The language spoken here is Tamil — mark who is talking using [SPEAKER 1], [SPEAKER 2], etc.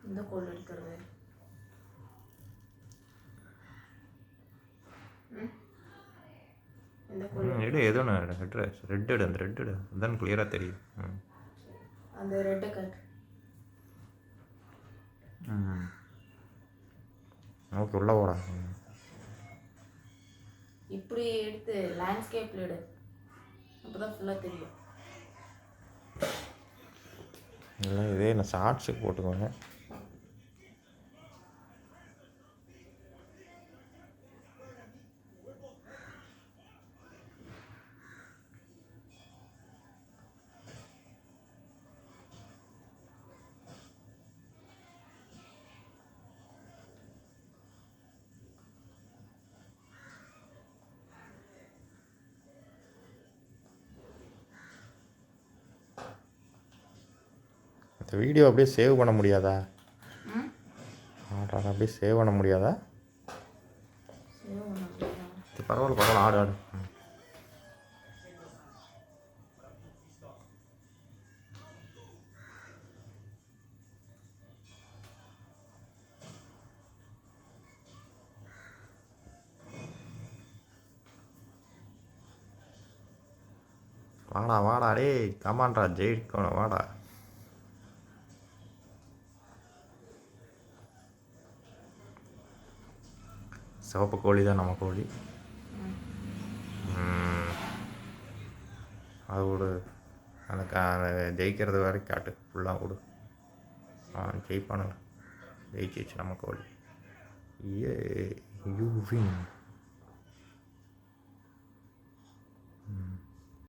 [SPEAKER 1] இந்த கோல் எடுக்கிறது
[SPEAKER 2] எடு ஏதோ ஒன்று ரெட் எடு அந்த ரெட் எடு அதுதான் கிளியராக தெரியும்.
[SPEAKER 1] அந்த ரெட்டை கட்.
[SPEAKER 2] ஓகே உள்ளே போடா.
[SPEAKER 1] இப்படி எடுத்து லேண்ட்ஸ்கேப்பில் எடு, அப்போ தான் ஃபுல்லாக தெரியும்.
[SPEAKER 2] இல்லை இதே நான் ஷார்ட்ஸுக்கு போட்டுக்கோங்க. இந்த வீடியோ அப்படியே சேவ் பண்ண முடியாதா? அப்படியே சேவ் பண்ண முடியாதா? பரவாயில்ல ஆடு ஆடு. வாடா டேய் கமான்டா ஜெயிக்கணும் வாடா. சிவப்பு கோழி தான் நம்ம கோழி. அது விடு, எனக்கு ஜெயிக்கிறது வரைக்கும் காட்டு ஃபுல்லாக விடு. ஜெயிப்பானுங்க, ஜெயிச்சிச்சு நம்ம கோழி. You win.